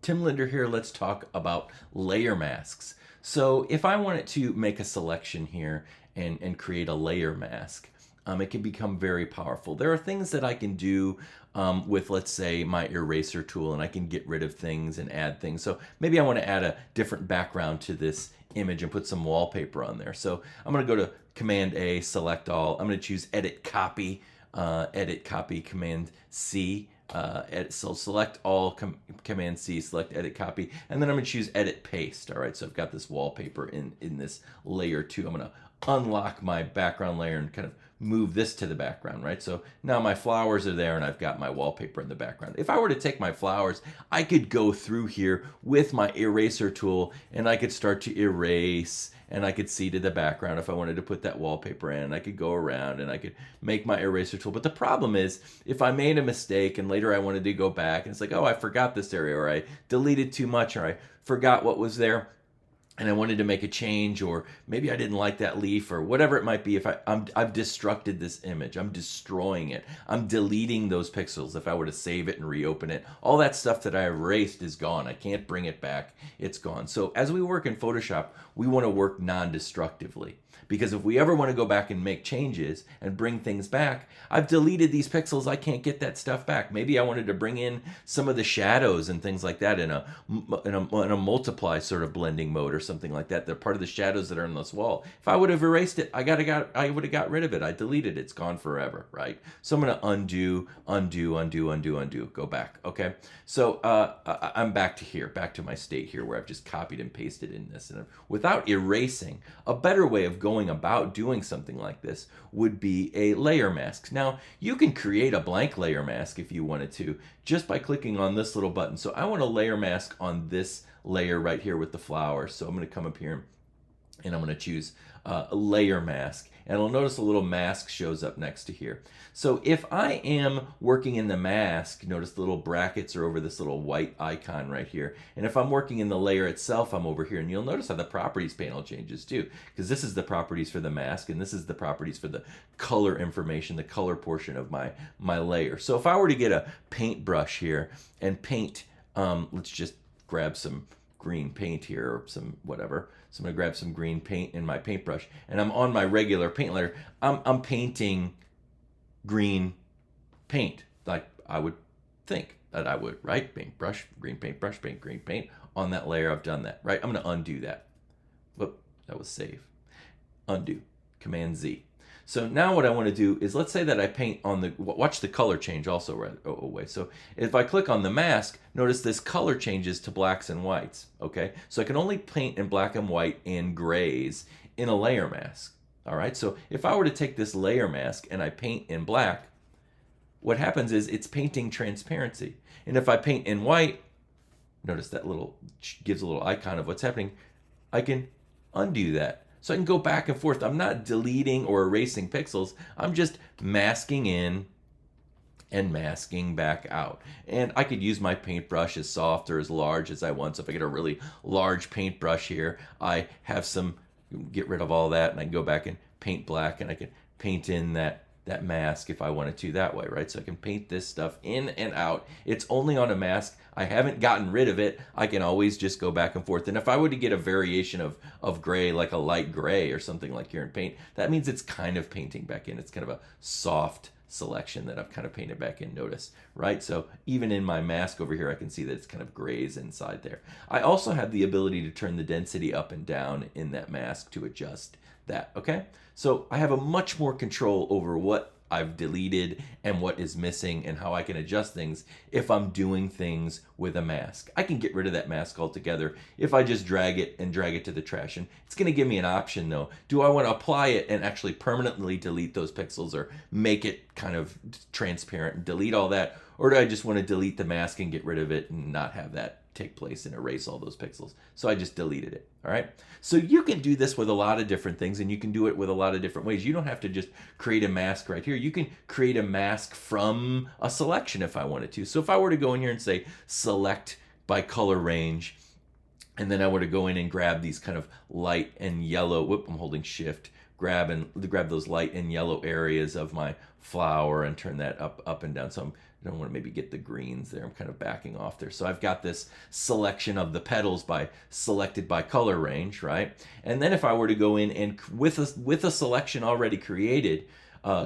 Tim Linder here. Let's talk about layer masks. So if I wanted to make a selection here and create a layer mask, it can become very powerful. There are things that I can do with, let's say, my eraser tool, and I can get rid of things and add things. So maybe I want to add a different background to this image and put some wallpaper on there. So I'm going to go to Command A, select all. I'm going to choose Edit Copy, Command C. So select all, Command C, select Edit Copy, and then I'm going to choose Edit Paste. All right, so I've got this wallpaper in this layer 2. I'm going to unlock my background layer and kind of move this to the background, right? So now my flowers are there and I've got my wallpaper in the background. If I were to take my flowers, I could go through here with my eraser tool and I could start to erase, and I could see to the background if I wanted to put that wallpaper in. I could go around and I could make my eraser tool. But the problem is, if I made a mistake and later I wanted to go back and it's like, oh, I forgot this area, or I deleted too much, or I forgot what was there, and I wanted to make a change, or maybe I didn't like that leaf, or whatever it might be. If I've destructed this image, I'm destroying it, I'm deleting those pixels. If I were to save it and reopen it, all that stuff that I erased is gone. I can't bring it back. It's gone. So as we work in Photoshop, we want to work non-destructively. Because if we ever want to go back and make changes and bring things back, I've deleted these pixels, I can't get that stuff back. Maybe I wanted to bring in some of the shadows and things like that in a multiply sort of blending mode or something like that. They're part of the shadows that are in this wall. If I would have erased it, I would have got rid of it. I deleted it. It's gone forever, right? So I'm going to undo, go back. Okay. So I'm back to here, back to my state here where I've just copied and pasted in this. And without erasing, a better way of going about doing something like this would be a layer mask. Now, you can create a blank layer mask if you wanted to, just by clicking on this little button. So I want a layer mask on this layer right here with the flowers. So I'm going to come up here and I'm going to choose a layer mask, and I'll notice a little mask shows up next to here. So if I am working in the mask, notice the little brackets are over this little white icon right here. And if I'm working in the layer itself, I'm over here, and you'll notice how the properties panel changes too, because this is the properties for the mask and this is the properties for the color information, the color portion of my layer. So if I were to get a paintbrush here and paint, let's just grab some green paint here, or some whatever. So I'm going to grab some green paint in my paintbrush, and I'm on my regular paint layer. I'm painting green paint, like I would think that I would, right? Paintbrush, green paintbrush, paint green paint on that layer. I've done that, right? I'm going to undo that. Whoop, that was save. Undo, Command Z. So now what I want to do is, let's say that I paint on the, watch the color change also right away. So if I click on the mask, notice this color changes to blacks and whites, okay? So I can only paint in black and white and grays in a layer mask, all right? So if I were to take this layer mask and I paint in black, what happens is it's painting transparency. And if I paint in white, notice that little, gives a little icon of what's happening, I can undo that. So I can go back and forth. I'm not deleting or erasing pixels. I'm just masking in and masking back out. And I could use my paintbrush as soft or as large as I want. So if I get a really large paintbrush here, I have some, get rid of all that, and I can go back and paint black, and I can paint in that mask if I wanted to that way, right? So I can paint this stuff in and out. It's only on a mask. I haven't gotten rid of it. I can always just go back and forth. And if I were to get a variation of gray, like a light gray or something like here in paint, that means it's kind of painting back in. It's kind of a soft selection that I've kind of painted back in, notice, right? So even in my mask over here, I can see that it's kind of grays inside there. I also have the ability to turn the density up and down in that mask to adjust that, okay? So I have a much more control over what I've deleted and what is missing and how I can adjust things if I'm doing things with a mask. I can get rid of that mask altogether if I just drag it to the trash. And it's going to give me an option though. Do I want to apply it and actually permanently delete those pixels, or make it kind of transparent and delete all that? Or do I just want to delete the mask and get rid of it and not have that take place and erase all those pixels? So I just deleted it, all right? So you can do this with a lot of different things, and you can do it with a lot of different ways. You don't have to just create a mask right here. You can create a mask from a selection if I wanted to. So if I were to go in here and say select by color range, and then I were to go in and grab these kind of light and yellow, whoop, I'm holding shift, grab those light and yellow areas of my flower and turn that up and down. So I'm I don't want to maybe get the greens there. I'm kind of backing off there. So I've got this selection of the petals selected by color range, right? And then if I were to go in and with a selection already created,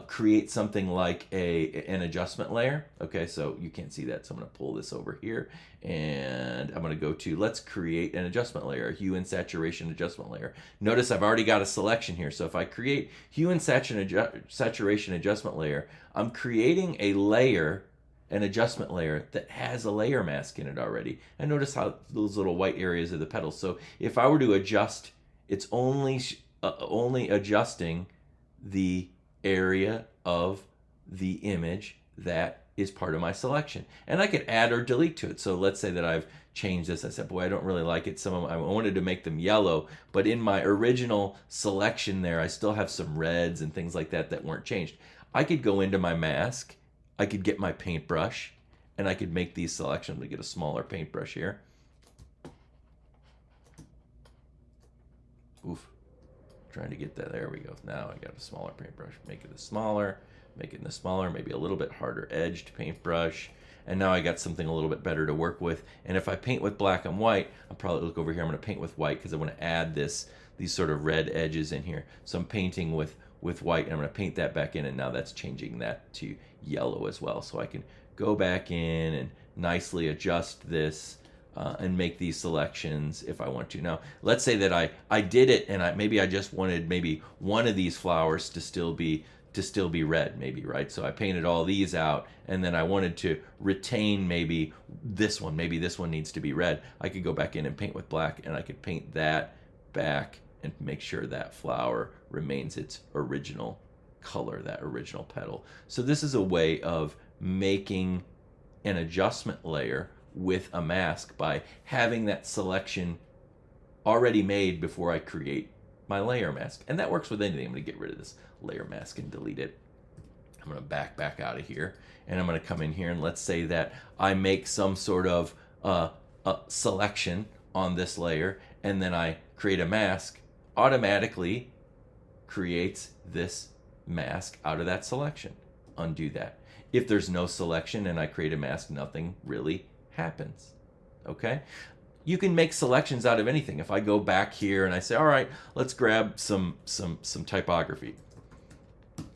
create something like an adjustment layer. Okay, so you can't see that, so I'm going to pull this over here, and I'm going to go to, let's create an adjustment layer, a hue and saturation adjustment layer. Notice I've already got a selection here, so if I create hue and saturation adjustment layer, I'm creating a layer, an adjustment layer that has a layer mask in it already. And notice how those little white areas of the petals. So if I were to adjust, it's only adjusting the area of the image that is part of my selection. And I could add or delete to it. So let's say that I've changed this. I said, boy, I don't really like it. I wanted to make them yellow, but in my original selection there, I still have some reds and things like that that weren't changed. I could go into my mask, I could get my paintbrush, and I could make these selections. I'm gonna get a smaller paintbrush here. Oof. Trying to get that. There we go. Now I got a smaller paintbrush. Make it smaller, maybe a little bit harder edged paintbrush. And now I got something a little bit better to work with. And if I paint with black and white, I'll probably look over here. I'm going to paint with white because I want to add these sort of red edges in here. So I'm painting with white, and I'm going to paint that back in, and now that's changing that to yellow as well. So I can go back in and nicely adjust this and make these selections if I want to. Now, let's say that I did it, and maybe I just wanted maybe one of these flowers to still be red, maybe, right? So I painted all these out, and then I wanted to retain maybe this one. Maybe this one needs to be red. I could go back in and paint with black, and I could paint that back and make sure that flower remains its original color, that original petal. So this is a way of making an adjustment layer with a mask by having that selection already made before I create my layer mask. And that works with anything. I'm going to get rid of this layer mask and delete it. I'm going to back out of here, and I'm going to come in here, and let's say that I make some sort of a selection on this layer, and then I create a mask. Automatically creates this mask out of that selection. Undo that. If there's no selection and I create a mask, nothing really happens. Okay? You can make selections out of anything. If I go back here and I say, all right, let's grab some typography. I'm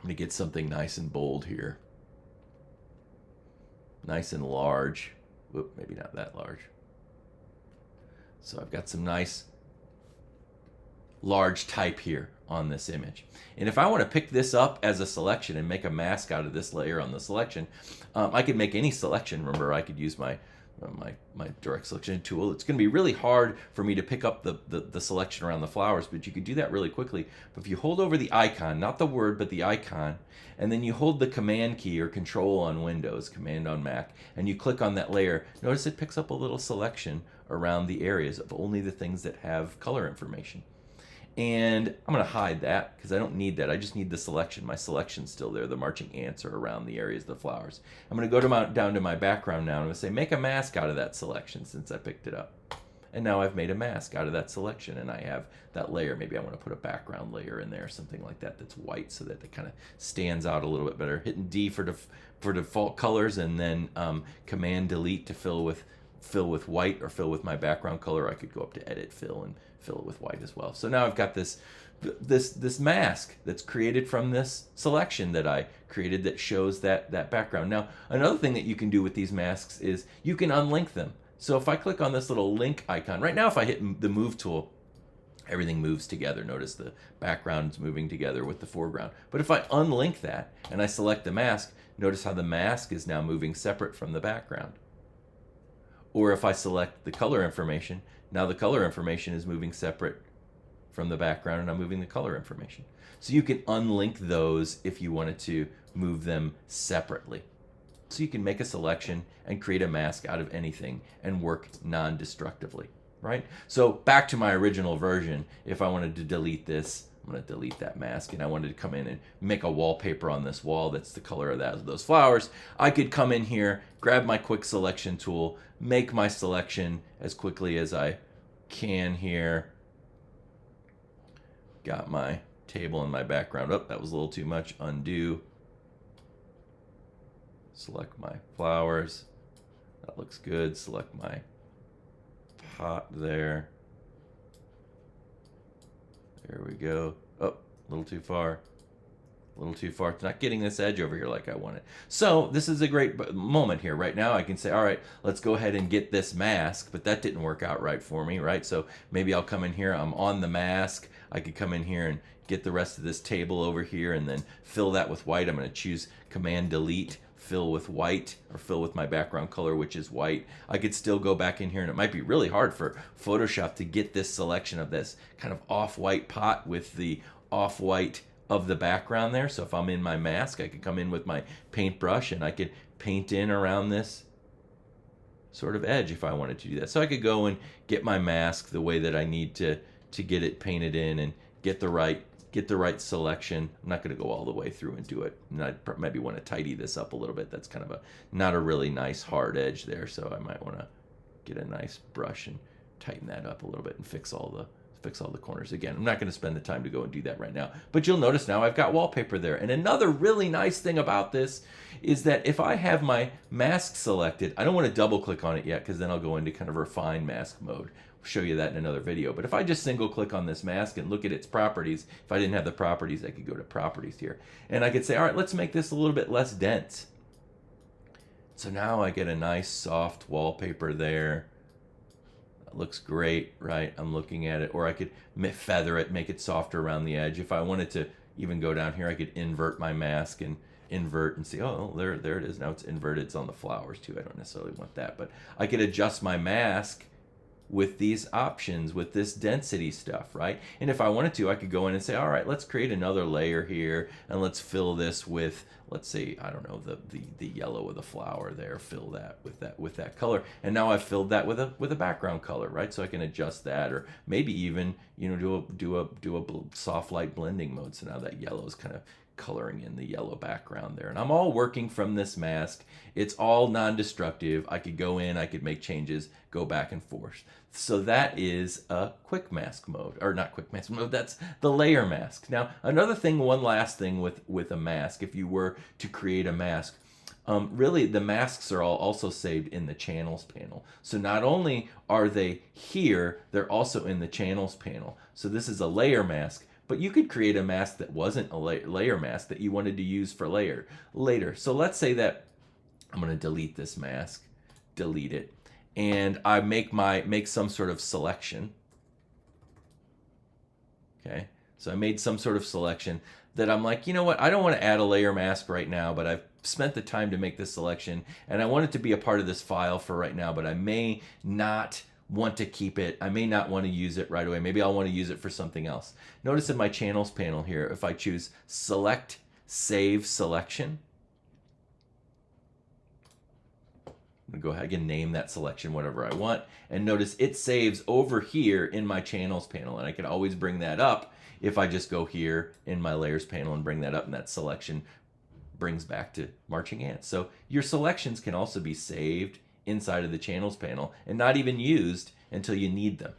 going to get something nice and bold here. Nice and large. Whoop, maybe not that large. So I've got some nice large type here on this image. And if I want to pick this up as a selection and make a mask out of this layer on the selection, I could make any selection. Remember, I could use my direct selection tool. It's going to be really hard for me to pick up the selection around the flowers, but you could do that really quickly. But if you hold over the icon, not the word, but the icon, and then you hold the command key or control on Windows, command on Mac, and you click on that layer, notice it picks up a little selection around the areas of only the things that have color information. And I'm going to hide that because I don't need that. I just need the selection. My selection's still there. The marching ants are around the areas of the flowers. I'm going to go down to my background now, and I'm going to say make a mask out of that selection since I picked it up. And now I've made a mask out of that selection, and I have that layer. Maybe I want to put a background layer in there, something like that that's white so that it kind of stands out a little bit better. Hitting D for default colors, and then Command Delete to fill with white or fill with my background color. I could go up to Edit Fill and fill it with white as well. So now I've got this mask that's created from this selection that I created that shows that background. Now, another thing that you can do with these masks is you can unlink them. So if I click on this little link icon, right now if I hit the move tool, everything moves together. Notice the background's moving together with the foreground. But if I unlink that and I select the mask, notice how the mask is now moving separate from the background. Or if I select the color information, now the color information is moving separate from the background, and I'm moving the color information. So you can unlink those if you wanted to move them separately. So you can make a selection and create a mask out of anything and work non-destructively, right? So back to my original version, if I wanted to delete this, I'm going to delete that mask, and I wanted to come in and make a wallpaper on this wall that's the color of those flowers. I could come in here, grab my quick selection tool, make my selection as quickly as I can here. Got my table in my background. Oh, that was a little too much. Undo. Select my flowers. That looks good. Select my pot there. There we go. Oh, a little too far. A little too far. It's not getting this edge over here like I want it. So this is a great moment here. Right now I can say, all right, let's go ahead and get this mask, but that didn't work out right for me, right? So maybe I'll come in here. I'm on the mask. I could come in here and get the rest of this table over here and then fill that with white. I'm going to choose Command Delete, fill with white, or fill with my background color, which is white. I could still go back in here, and it might be really hard for Photoshop to get this selection of this kind of off-white pot with the off-white of the background there. So if I'm in my mask, I could come in with my paintbrush and I could paint in around this sort of edge if I wanted to do that. So I could go and get my mask the way that I need to get it painted in and get the right selection. I'm not going to go all the way through and do it. And I maybe want to tidy this up a little bit. That's kind of not a really nice hard edge there. So I might want to get a nice brush and tighten that up a little bit and fix all the corners. Again, I'm not going to spend the time to go and do that right now, but you'll notice now I've got wallpaper there. And another really nice thing about this is that if I have my mask selected, I don't want to double click on it yet because then I'll go into kind of refine mask mode. I'll show you that in another video. But if I just single click on this mask and look at its properties, if I didn't have the properties, I could go to properties here and I could say, all right, let's make this a little bit less dense. So now I get a nice soft wallpaper there. Looks great, right? I'm looking at it. Or I could feather it, make it softer around the edge. If I wanted to even go down here, I could invert my mask and invert and see, oh, there it is. Now it's inverted. It's on the flowers too. I don't necessarily want that, but I could adjust my mask with these options, with this density stuff, right? And if I wanted to, I could go in and say, all right, let's create another layer here and let's fill this with, let's say, I don't know, the yellow of the flower there. Fill that with that color. And now I've filled that with a background color, right? So I can adjust that, or maybe even, you know, do a soft light blending mode. So now that yellow is kind of coloring in the yellow background there. And I'm all working from this mask. It's all non-destructive. I could go in, I could make changes, go back and forth. So that is a quick mask mode, or not quick mask mode, that's the layer mask. Now, another thing, one last thing with a mask, if you were to create a mask, really the masks are all also saved in the channels panel. So not only are they here, they're also in the channels panel. So this is a layer mask. But you could create a mask that wasn't a layer mask that you wanted to use for later. So let's say that I'm going to delete this mask, delete it, and I make some sort of selection. Okay, so I made some sort of selection that I'm like, you know what, I don't want to add a layer mask right now, but I've spent the time to make this selection, and I want it to be a part of this file for right now, but I may not want to keep it. I may not want to use it right away. Maybe I'll want to use it for something else. Notice in my channels panel here, if I choose select save selection, I'm going to go ahead and name that selection whatever I want. And notice it saves over here in my channels panel. And I can always bring that up if I just go here in my layers panel and bring that up, and that selection brings back to marching ants. So your selections can also be saved inside of the channels panel and not even used until you need them.